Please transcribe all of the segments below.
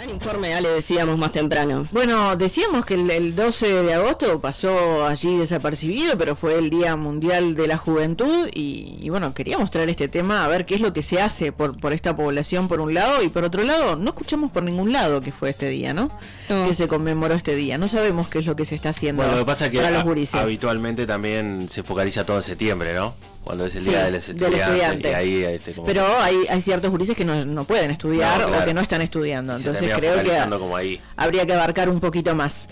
Buen informe, Ale, decíamos más temprano. Bueno, decíamos que el 12 de agosto pasó allí desapercibido, pero fue el Día Mundial de la Juventud y bueno, queríamos traer este tema a ver qué es lo que se hace por esta población por un lado, y por otro lado, no escuchamos por ningún lado que fue este día, ¿no? Que se conmemoró este día. No sabemos qué es lo que se está haciendo. Bueno, lo que pasa es que para los gurises. Habitualmente también se focaliza todo en septiembre, ¿no? Cuando es el día del estudiante. Y ahí, pero hay ciertos gurises que no pueden estudiar, o que no están estudiando. Entonces creo que habría que abarcar un poquito más.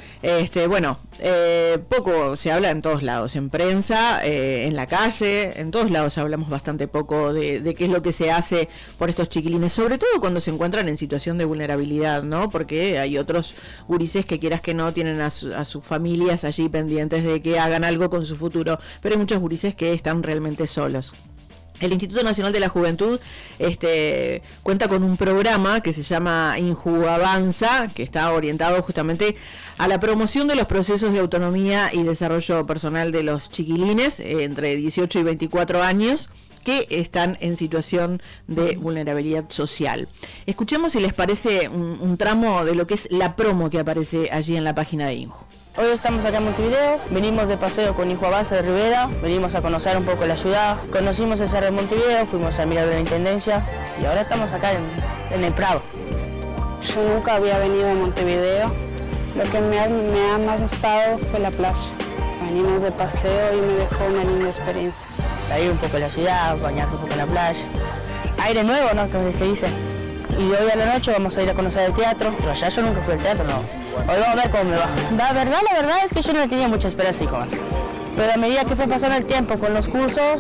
Poco se habla en todos lados, en prensa, en la calle, en todos lados hablamos bastante poco de qué es lo que se hace por estos chiquilines, sobre todo cuando se encuentran en situación de vulnerabilidad, ¿no? Porque hay otros gurises que quieras que no tienen a sus familias allí pendientes de que hagan algo con su futuro, pero hay muchos gurises que están realmente solos. El Instituto Nacional de la Juventud cuenta con un programa que se llama INJU-Avanza, que está orientado justamente a la promoción de los procesos de autonomía y desarrollo personal de los chiquilines entre 18 y 24 años que están en situación de vulnerabilidad social. Escuchemos si les parece un tramo de lo que es la promo que aparece allí en la página de INJU. Hoy estamos acá en Montevideo, venimos de paseo con INJU-Avanza de Rivera, venimos a conocer un poco la ciudad, conocimos el Cerro de Montevideo, fuimos al mirador de la Intendencia y ahora estamos acá en el Prado. Yo nunca había venido a Montevideo, lo que me ha más gustado fue la playa. Venimos de paseo y me dejó una linda experiencia. Salir un poco de la ciudad, bañarse un poco en la playa, aire nuevo, ¿no? Que dicen. Y hoy a la noche vamos a ir a conocer el teatro, pero allá yo nunca fui al teatro, no. Hoy vamos a ver cómo me va. La verdad es que yo no le tenía mucha esperanza, hijo más. Pero a medida que fue pasando el tiempo con los cursos,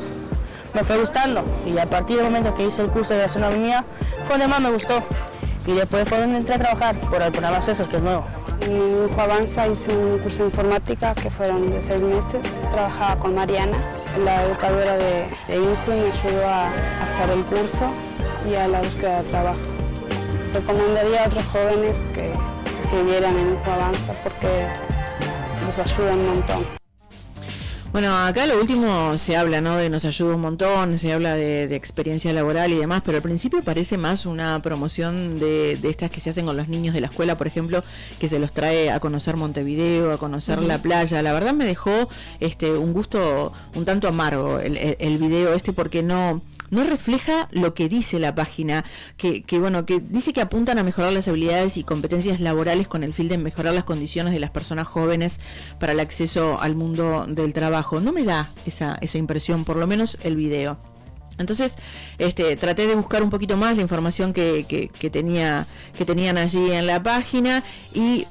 me fue gustando. Y a partir del momento que hice el curso de gastronomía, fue donde más me gustó. Y después fue donde entré a trabajar, por Avance Eso, que es nuevo. En INJU-Avanza hice un curso de informática que fueron de 6 meses. Trabajaba con Mariana, la educadora de INJU, me ayudó a hacer el curso y a la búsqueda de trabajo. Recomendaría a otros jóvenes que escribieran en INJU-Avanza porque los ayuda un montón. Bueno, acá lo último se habla, ¿no? De nos ayuda un montón, se habla de experiencia laboral y demás, pero al principio parece más una promoción de estas que se hacen con los niños de la escuela, por ejemplo, que se los trae a conocer Montevideo, a conocer la playa. La verdad me dejó un gusto un tanto amargo el video porque no refleja lo que dice la página, que dice que apuntan a mejorar las habilidades y competencias laborales con el fin de mejorar las condiciones de las personas jóvenes para el acceso al mundo del trabajo. No me da esa impresión, por lo menos el video. Entonces, traté de buscar un poquito más la información que tenían allí en la página y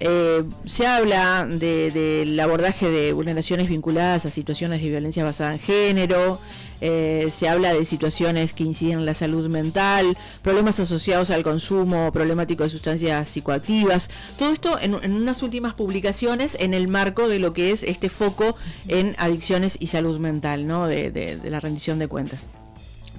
se habla del abordaje de vulneraciones vinculadas a situaciones de violencia basada en género. Se habla de situaciones que inciden en la salud mental, problemas asociados al consumo problemático de sustancias psicoactivas, todo esto en unas últimas publicaciones en el marco de lo que es este foco en adicciones y salud mental, ¿no? de la rendición de cuentas.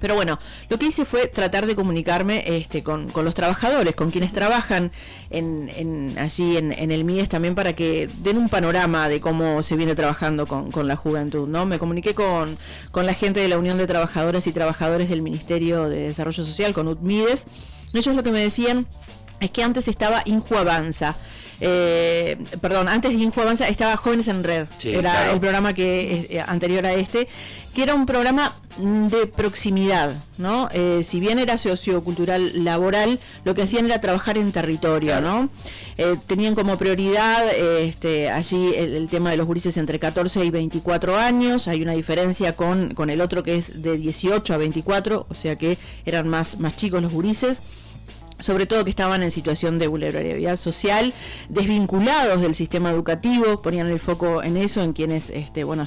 Pero bueno, lo que hice fue tratar de comunicarme con los trabajadores, con quienes trabajan allí en el MIES, también para que den un panorama de cómo se viene trabajando con la juventud, ¿no? Me comuniqué con la gente de la Unión de Trabajadoras y Trabajadores del Ministerio de Desarrollo Social, con UTMIDES. Ellos lo que me decían es que antes estaba INJU-Avanza. Antes de INJU-Avanza estaba Jóvenes en Red, sí, era claro. El programa que anterior a que era un programa de proximidad, ¿no? Si bien era sociocultural laboral, lo que hacían era trabajar en territorio, claro. ¿No? Tenían como prioridad allí el tema de los gurises entre 14 y 24 años, hay una diferencia con el otro que es de 18 a 24, o sea que eran más chicos los gurises. Sobre todo que estaban en situación de vulnerabilidad social, desvinculados del sistema educativo, ponían el foco en eso, en quienes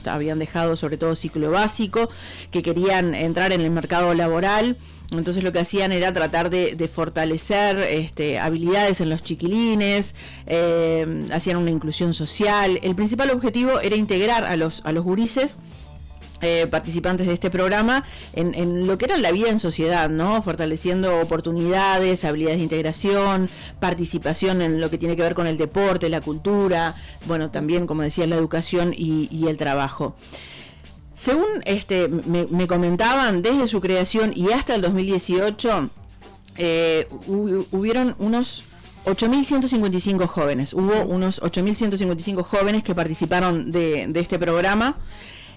habían dejado sobre todo ciclo básico, que querían entrar en el mercado laboral. Entonces lo que hacían era tratar de fortalecer habilidades en los chiquilines, hacían una inclusión social. El principal objetivo era integrar a los gurises participantes de este programa en lo que era la vida en sociedad, ¿no? Fortaleciendo oportunidades, habilidades de integración, participación en lo que tiene que ver con el deporte, la cultura, bueno, también, como decía, la educación y el trabajo. Según me comentaban, desde su creación y hasta el 2018 hubieron unos 8.155 jóvenes. Hubo unos 8.155 jóvenes que participaron de este programa.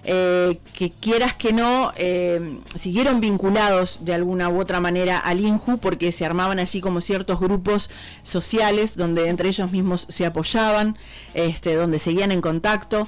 Que quieras que no, siguieron vinculados de alguna u otra manera al INJU, porque se armaban así como ciertos grupos sociales donde entre ellos mismos se apoyaban, donde seguían en contacto.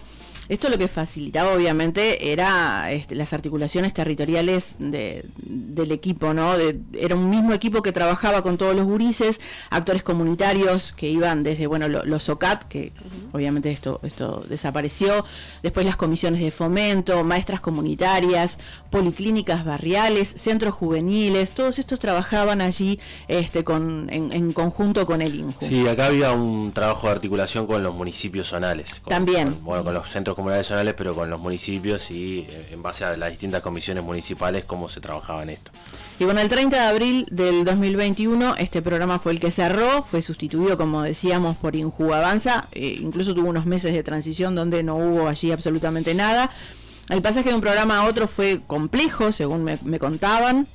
Esto lo que facilitaba obviamente era las articulaciones territoriales del equipo, ¿no? Era un mismo equipo que trabajaba con todos los gurises, actores comunitarios que iban desde, bueno, los SOCAT, que obviamente esto desapareció, después las comisiones de fomento, maestras comunitarias, policlínicas barriales, centros juveniles, todos estos trabajaban allí en conjunto con el INJU. Sí, acá había un trabajo de articulación con los municipios zonales. También. Con los centros comunales zonales, pero con los municipios y en base a las distintas comisiones municipales cómo se trabajaba en esto. Y bueno, el 30 de abril del 2021 este programa fue el que cerró, fue sustituido, como decíamos, por INJU Avanza, incluso tuvo unos meses de transición donde no hubo allí absolutamente nada. El pasaje de un programa a otro fue complejo, según me contaban.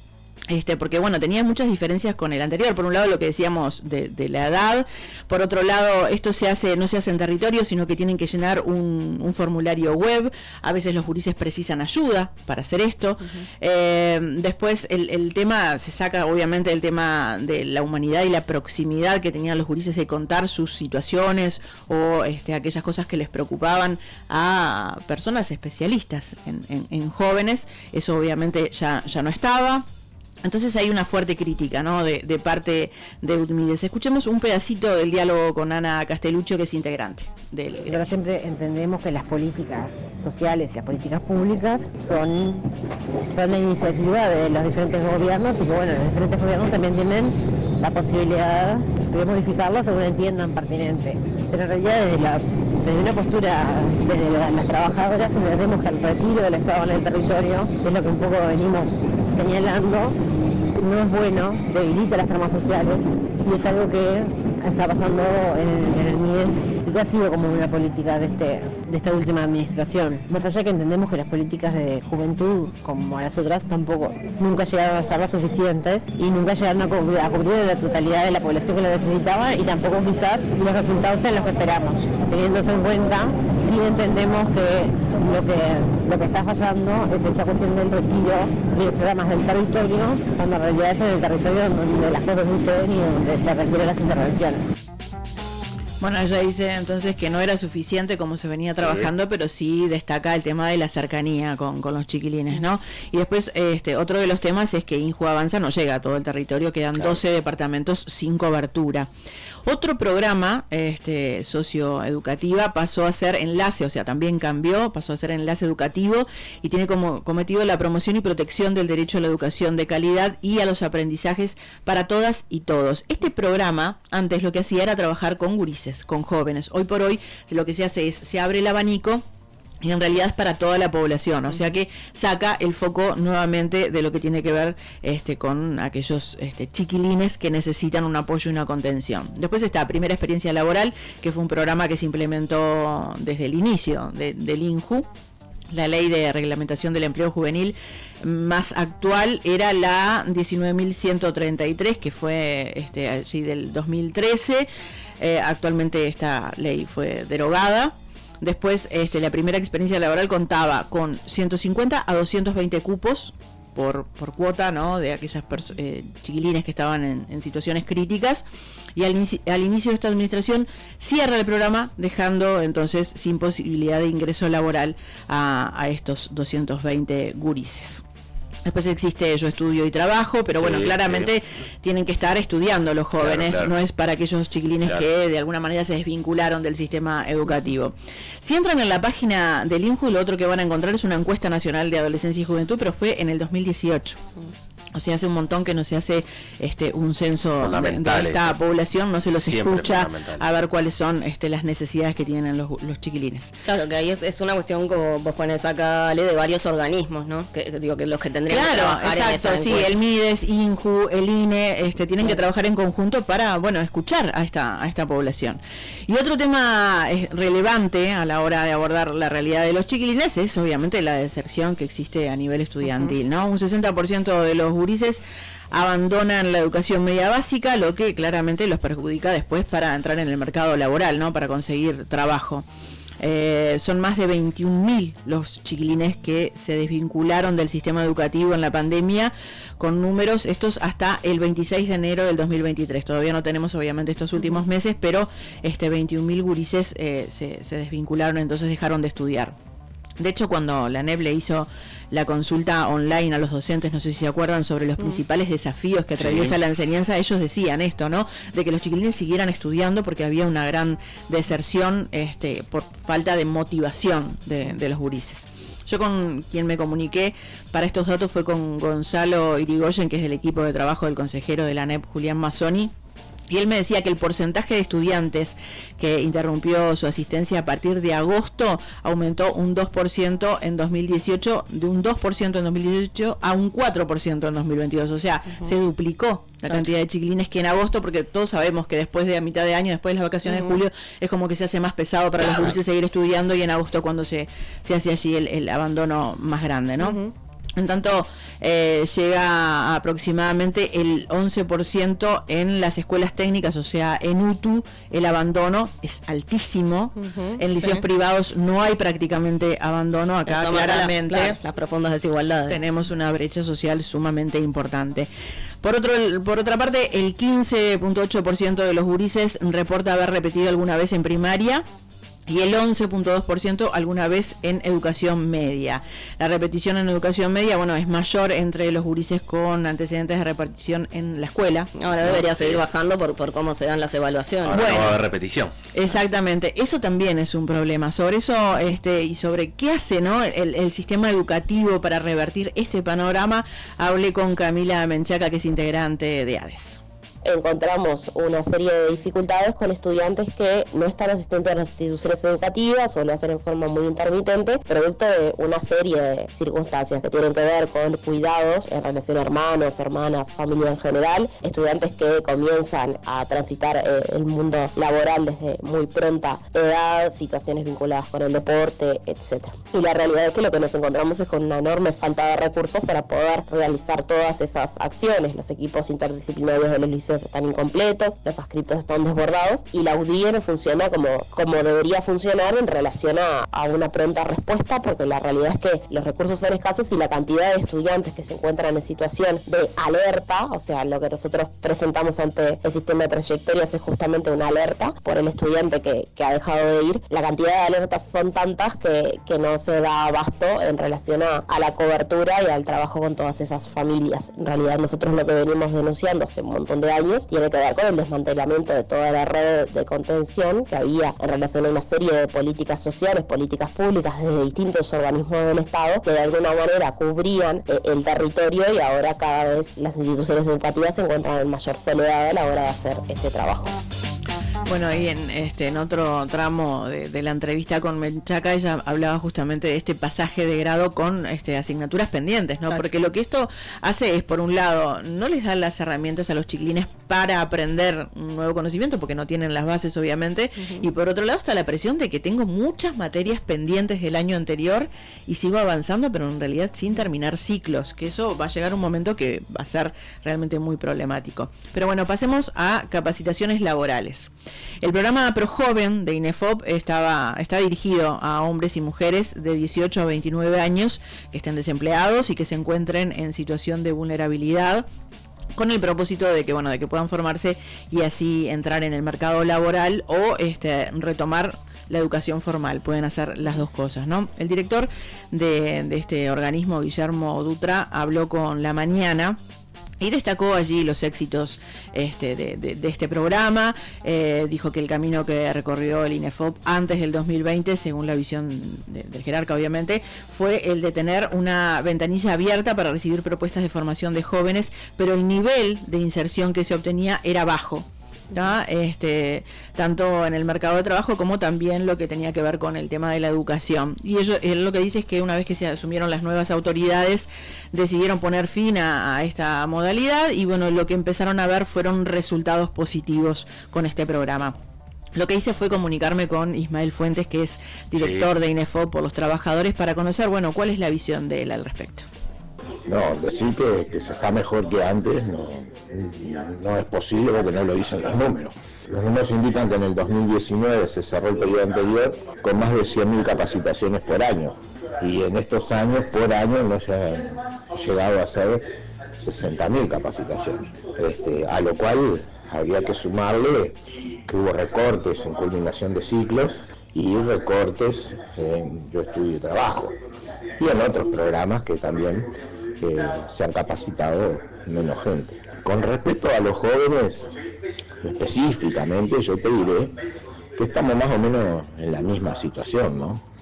Porque bueno, tenía muchas diferencias con el anterior. Por un lado, lo que decíamos de la edad. Por otro lado, esto no se hace en territorio, sino que tienen que llenar un formulario web. A veces los gurises precisan ayuda para hacer esto. Después el tema, se saca obviamente el tema de la humanidad y la proximidad que tenían los gurises de contar sus situaciones o aquellas cosas que les preocupaban a personas especialistas en jóvenes. Eso obviamente ya no estaba. Entonces hay una fuerte crítica, ¿no?, de parte de UTMIDES. Escuchemos un pedacito del diálogo con Ana Castelluccio, que es integrante del... Pero siempre entendemos que las políticas sociales y las políticas públicas son la iniciativa de los diferentes gobiernos y que bueno, los diferentes gobiernos también tienen la posibilidad de modificarlo según entiendan pertinente. Pero en realidad desde una postura desde las trabajadoras entendemos que el retiro del Estado en el territorio, que es lo que un poco venimos señalando, no es bueno, debilita las tramas sociales y es algo que está pasando en el MIDES y que ha sido como una política de esta última administración. Más allá que entendemos que las políticas de juventud, como las otras, tampoco nunca llegaron a ser las suficientes y nunca llegaron a cubrir la totalidad de la población que lo necesitaba y tampoco quizás los resultados sean los que esperamos. Teniéndose en cuenta, sí entendemos que lo que está fallando es esta cuestión del retiro de los programas del territorio, cuando en realidad es en el territorio donde las cosas suceden y donde se requieren las intervenciones. Bueno, ella dice entonces que no era suficiente como se venía trabajando, pero sí destaca el tema de la cercanía con los chiquilines, ¿no? Y después otro de los temas es que INJU Avanza no llega a todo el territorio, quedan 12 departamentos sin cobertura. Otro programa socioeducativa pasó a ser enlace, o sea, también cambió, pasó a ser enlace educativo y tiene como cometido la promoción y protección del derecho a la educación de calidad y a los aprendizajes para todas y todos. Este programa antes lo que hacía era trabajar con gurises, con jóvenes. Hoy por hoy lo que se hace es, se abre el abanico y en realidad es para toda la población, o sea que saca el foco nuevamente de lo que tiene que ver con aquellos chiquilines que necesitan un apoyo y una contención. Después está Primera Experiencia Laboral, que fue un programa que se implementó desde el inicio del INJU. La ley de reglamentación del empleo juvenil más actual era la 19.133, que fue allí del 2013. Actualmente esta ley fue derogada. Después la Primera Experiencia Laboral contaba con 150 a 220 cupos por cuota, ¿no?, de aquellas chiquilines que estaban en situaciones críticas, y al inicio de esta administración cierra el programa, dejando entonces sin posibilidad de ingreso laboral a estos 220 gurises. Después existe Yo Estudio y Trabajo, pero bueno, claramente tienen que estar estudiando los jóvenes, claro. No es para aquellos chiquilines que de alguna manera se desvincularon del sistema educativo. Si entran en la página del INJU, lo otro que van a encontrar es una encuesta nacional de adolescencia y juventud, pero fue en el 2018. O sea, hace un montón que no se hace un censo de esta población, no se los escucha a ver cuáles son las necesidades que tienen los chiquilines. Claro, que ahí es una cuestión, como vos pones acá, Ale, de varios organismos, ¿no? Que digo que los que tendrían que trabajar en esa encuesta. Sí, el MIDES, INJU, el INE, tienen que trabajar en conjunto para, escuchar a esta población. Y otro tema relevante a la hora de abordar la realidad de los chiquilines es obviamente la deserción que existe a nivel estudiantil, ¿no? Un 60% de los gurises abandonan la educación media básica, lo que claramente los perjudica después para entrar en el mercado laboral, ¿no? Para conseguir trabajo. Son más de 21.000 los chiquilines que se desvincularon del sistema educativo en la pandemia, con números estos hasta el 26 de enero del 2023. Todavía no tenemos obviamente estos últimos meses, pero 21.000 gurises se desvincularon, entonces dejaron de estudiar. De hecho, cuando la ANEP le hizo la consulta online a los docentes, no sé si se acuerdan, sobre los principales desafíos que atraviesa la enseñanza, ellos decían esto, ¿no? De que los chiquilines siguieran estudiando porque había una gran deserción por falta de motivación de los gurises. Yo con quien me comuniqué para estos datos fue con Gonzalo Irigoyen, que es del equipo de trabajo del consejero de la ANEP, Julián Mazzoni. Y él me decía que el porcentaje de estudiantes que interrumpió su asistencia a partir de agosto aumentó un 2% en 2018, de un 2% en 2018 a un 4% en 2022. O sea, se duplicó la cantidad de chiquilines que en agosto, porque todos sabemos que después de a mitad de año, después de las vacaciones de julio, es como que se hace más pesado para los gurises seguir estudiando, y en agosto cuando se hace allí el abandono más grande, ¿no? En tanto, llega a aproximadamente el 11% en las escuelas técnicas, o sea, en UTU el abandono es altísimo. En liceos privados no hay prácticamente abandono. Acá claramente las profundas desigualdades. Tenemos una brecha social sumamente importante. Por otra parte, el 15.8% de los gurises reporta haber repetido alguna vez en primaria, y el 11.2% alguna vez en educación media. La repetición en educación media, bueno, es mayor entre los gurises con antecedentes de repetición en la escuela. Ahora debería seguir bajando por cómo se dan las evaluaciones. Ahora no va a haber repetición. Exactamente, eso también es un problema. Sobre eso y sobre qué hace, ¿no?, el sistema educativo para revertir este panorama, hablé con Camila Menchaca, que es integrante de ADES. Encontramos una serie de dificultades con estudiantes que no están asistentes a las instituciones educativas o lo hacen en forma muy intermitente, producto de una serie de circunstancias que tienen que ver con cuidados en relación a hermanos, hermanas, familia en general, estudiantes que comienzan a transitar el mundo laboral desde muy pronta edad, situaciones vinculadas con el deporte, etc. Y la realidad es que lo que nos encontramos es con una enorme falta de recursos para poder realizar todas esas acciones. Los equipos interdisciplinarios de los liceos están incompletos, los adscriptos están desbordados y la UDIE no funciona como debería funcionar en relación a una pronta respuesta, porque la realidad es que los recursos son escasos y la cantidad de estudiantes que se encuentran en situación de alerta, o sea, lo que nosotros presentamos ante el sistema de trayectorias es justamente una alerta por el estudiante que ha dejado de ir. La cantidad de alertas son tantas que no se da abasto en relación a la cobertura y al trabajo con todas esas familias. En realidad nosotros lo que venimos denunciando hace un montón de años tiene que ver con el desmantelamiento de toda la red de contención que había en relación a una serie de políticas sociales, políticas públicas desde distintos organismos del Estado que de alguna manera cubrían el territorio, y ahora cada vez las instituciones educativas se encuentran en mayor soledad a la hora de hacer este trabajo. Bueno, y en otro tramo de la entrevista con Menchaca, ella hablaba justamente de este pasaje de grado con asignaturas pendientes, ¿no? Claro. Porque lo que esto hace es, por un lado, no les da las herramientas a los chiquilines para aprender un nuevo conocimiento, porque no tienen las bases, obviamente, y por otro lado está la presión de que tengo muchas materias pendientes del año anterior y sigo avanzando, pero en realidad sin terminar ciclos, que eso va a llegar un momento que va a ser realmente muy problemático. Pero bueno, pasemos a capacitaciones laborales. El programa ProJoven de INEFOP está dirigido a hombres y mujeres de 18 a 29 años que estén desempleados y que se encuentren en situación de vulnerabilidad, con el propósito de que puedan formarse y así entrar en el mercado laboral o retomar la educación formal. Pueden hacer las dos cosas, ¿no? El director de este organismo, Guillermo Dutra, habló con La Mañana y destacó allí los éxitos de este programa. Dijo que el camino que recorrió el INEFOP antes del 2020, según la visión del jerarca obviamente, fue el de tener una ventanilla abierta para recibir propuestas de formación de jóvenes, pero el nivel de inserción que se obtenía era bajo, ¿no? Tanto en el mercado de trabajo como también lo que tenía que ver con el tema de la educación. Y él lo que dice es que una vez que se asumieron las nuevas autoridades, decidieron poner fin a esta modalidad y lo que empezaron a ver fueron resultados positivos con este programa. Lo que hice fue comunicarme con Ismael Fuentes, que es director de INEFOP por los trabajadores, para conocer, cuál es la visión de él al respecto. No, decir que se está mejor que antes no es posible porque no lo dicen los números. Los números indican que en el 2019 se cerró el periodo anterior con más de 100.000 capacitaciones por año. Y en estos años, por año, no se han llegado a hacer 60.000 capacitaciones. A lo cual habría que sumarle que hubo recortes en culminación de ciclos y recortes en Yo Estudio y Trabajo. Y en otros programas que también se han capacitado menos gente. Con respecto a los jóvenes, específicamente, yo te diré que estamos más o menos en la misma situación, ¿no?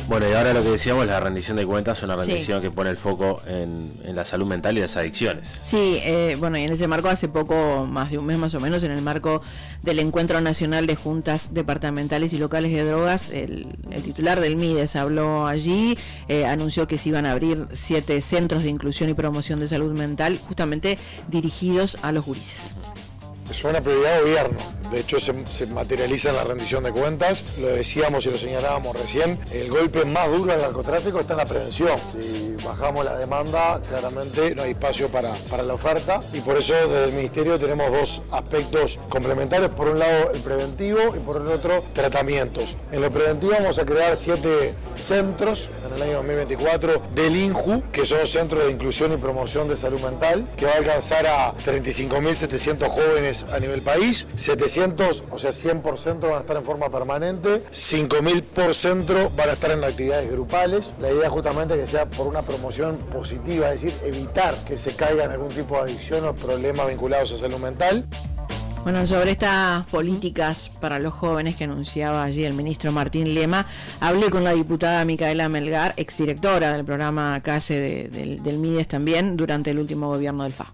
Bueno, y ahora lo que decíamos, la rendición de cuentas, una rendición que pone el foco en la salud mental y las adicciones. Sí, bueno, y en ese marco hace poco, más de un mes más o menos, en el marco del Encuentro Nacional de Juntas Departamentales y Locales de Drogas, el titular del MIDES habló allí, anunció que se iban a abrir 7 centros de inclusión y promoción de salud mental, justamente dirigidos a los gurises. Es una prioridad de gobierno, de hecho se materializa en la rendición de cuentas, lo decíamos y lo señalábamos recién, el golpe más duro al narcotráfico está en la prevención. Si bajamos la demanda, claramente no hay espacio para la oferta y por eso desde el Ministerio tenemos 2 aspectos complementarios, por un lado el preventivo y por el otro tratamientos. En lo preventivo vamos a crear 7 centros en el año 2024 del INJU, que son centros de inclusión y promoción de salud mental, que va a alcanzar a 35.700 jóvenes a nivel país, 700, o sea 100% van a estar en forma permanente, 5.000 por centro van a estar en actividades grupales. La idea justamente que sea por una promoción positiva, es decir, evitar que se caiga en algún tipo de adicción o problemas vinculados a salud mental. Bueno, sobre estas políticas para los jóvenes que anunciaba allí el ministro Martín Lema, hablé con la diputada Micaela Melgar, exdirectora del programa Calle del MIDES también, durante el último gobierno del FA.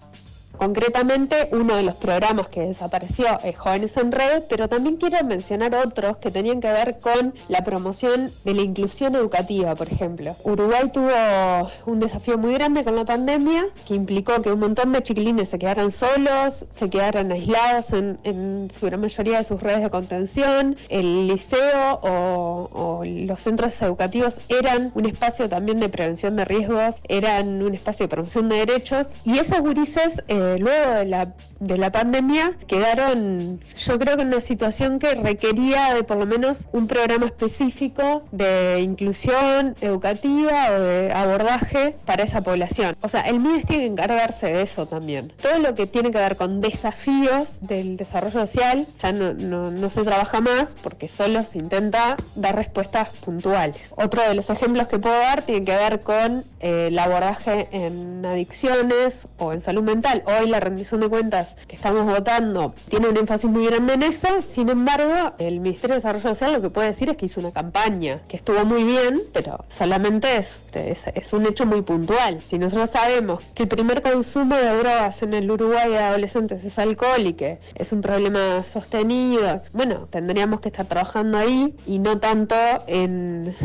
Concretamente, uno de los programas que desapareció es Jóvenes en Red, pero también quiero mencionar otros que tenían que ver con la promoción de la inclusión educativa, por ejemplo. Uruguay tuvo un desafío muy grande con la pandemia, que implicó que un montón de chiquilines se quedaran solos, se quedaran aislados en su gran mayoría de sus redes de contención. El liceo o los centros educativos eran un espacio también de prevención de riesgos, eran un espacio de promoción de derechos, y esos gurises luego de la pandemia quedaron, yo creo que en una situación que requería de por lo menos un programa específico de inclusión educativa o de abordaje para esa población. O sea, el MIDES tiene que encargarse de eso también. Todo lo que tiene que ver con desafíos del desarrollo social ya no se trabaja más porque solo se intenta dar respuestas puntuales. Otro de los ejemplos que puedo dar tiene que ver con el abordaje en adicciones o en salud mental. Hoy la rendición de cuentas que estamos votando tiene un énfasis muy grande en eso. Sin embargo, el Ministerio de Desarrollo Social lo que puede decir es que hizo una campaña que estuvo muy bien, pero solamente es un hecho muy puntual. Si nosotros sabemos que el primer consumo de drogas en el Uruguay de adolescentes es alcohol y que es un problema sostenido, bueno, tendríamos que estar trabajando ahí y no tanto en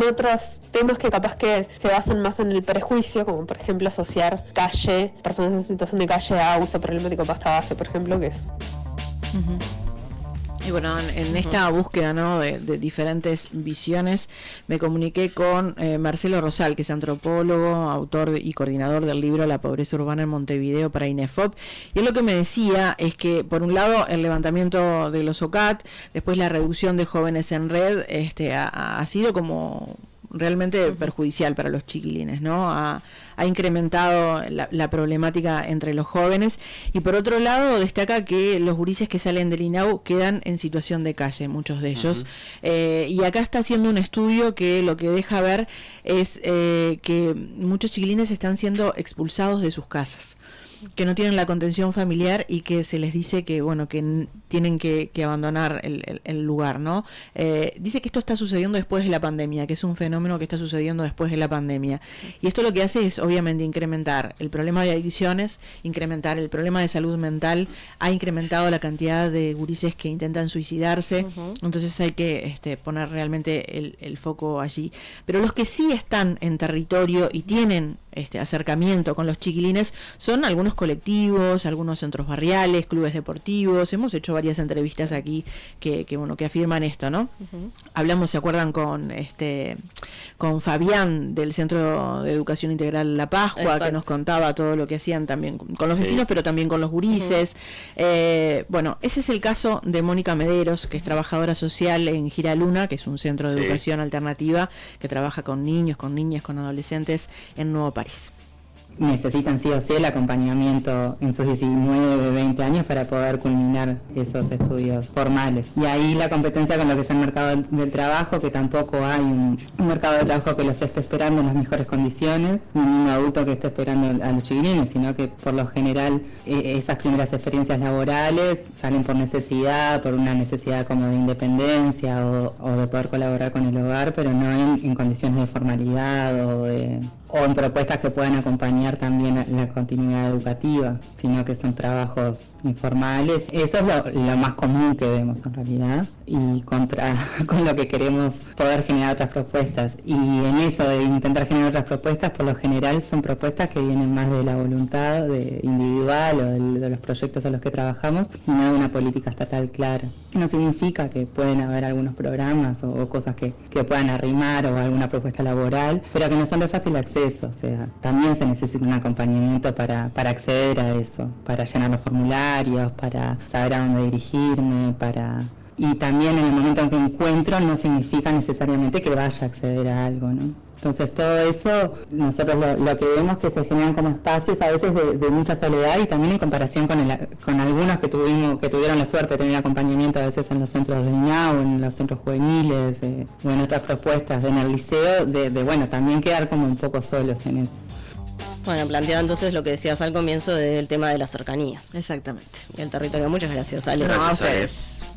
otros temas que capaz que se basan más en el prejuicio, como por ejemplo asociar calle, personas en situación de calle a uso problemático de pasta base, por ejemplo, que es... Y bueno, en esta búsqueda, ¿no?, de diferentes visiones, me comuniqué con Marcelo Rosal, que es antropólogo, autor y coordinador del libro La pobreza urbana en Montevideo para INEFOP. Y él lo que me decía es que, por un lado, el levantamiento de los OCAT, después la reducción de Jóvenes en Red, ha sido como realmente perjudicial para los chiquilines, ¿no? Ha incrementado la problemática entre los jóvenes, y por otro lado destaca que los gurises que salen del INAU quedan en situación de calle, muchos de ellos, y acá está haciendo un estudio que lo que deja ver es que muchos chiquilines están siendo expulsados de sus casas, que no tienen la contención familiar y que se les dice que bueno, que tienen que abandonar el lugar, ¿no? Dice que esto está sucediendo después de la pandemia, que es un fenómeno que está sucediendo después de la pandemia, y esto lo que hace es obviamente incrementar el problema de adicciones, incrementar el problema de salud mental, ha incrementado la cantidad de gurises que intentan suicidarse, entonces hay que poner realmente el foco allí. Pero los que sí están en territorio y tienen acercamiento con los chiquilines son algunos colectivos, algunos centros barriales, clubes deportivos. Hemos hecho varias entrevistas aquí que afirman esto, ¿no? Uh-huh. Hablamos, ¿se acuerdan? Con Fabián del Centro de Educación Integral La Pascua. Exacto. Que nos contaba todo lo que hacían también con los vecinos, pero también con los gurises. Uh-huh. Ese es el caso de Mónica Mederos, que es trabajadora social en Giraluna, que es un centro de educación alternativa que trabaja con niños, con niñas, con adolescentes en Nuevo París. Necesitan sí o sí el acompañamiento en sus 19, 20 años para poder culminar esos estudios formales. Y ahí la competencia con lo que es el mercado del trabajo, que tampoco hay un mercado de trabajo que los esté esperando en las mejores condiciones, ni un adulto que esté esperando a los chiquilines, sino que por lo general esas primeras experiencias laborales salen por necesidad, por una necesidad como de independencia o de poder colaborar con el hogar, pero no en condiciones de formalidad o en propuestas que puedan acompañar también la continuidad educativa, sino que son trabajos informales. Eso es lo más común que vemos en realidad, y con lo que queremos poder generar otras propuestas. Y en eso de intentar generar otras propuestas, por lo general son propuestas que vienen más de la voluntad individual o de los proyectos a los que trabajamos, y no de una política estatal clara. No significa que pueden haber algunos programas o cosas que puedan arrimar o alguna propuesta laboral, pero que no son de fácil acceso. O sea, también se necesita un acompañamiento para acceder a eso, para llenar los formularios, para saber a dónde dirigirme, y también en el momento en que encuentro no significa necesariamente que vaya a acceder a algo, ¿no? Entonces todo eso, nosotros lo que vemos que se generan como espacios a veces de mucha soledad, y también en comparación con algunos que tuvieron la suerte de tener acompañamiento a veces en los centros de INAU, en los centros juveniles, o en otras propuestas en el liceo, también quedar como un poco solos en eso. Bueno, planteado entonces lo que decías al comienzo del tema de la cercanía. Exactamente. Y el territorio. Muchas gracias, Ale. Gracias, Ale.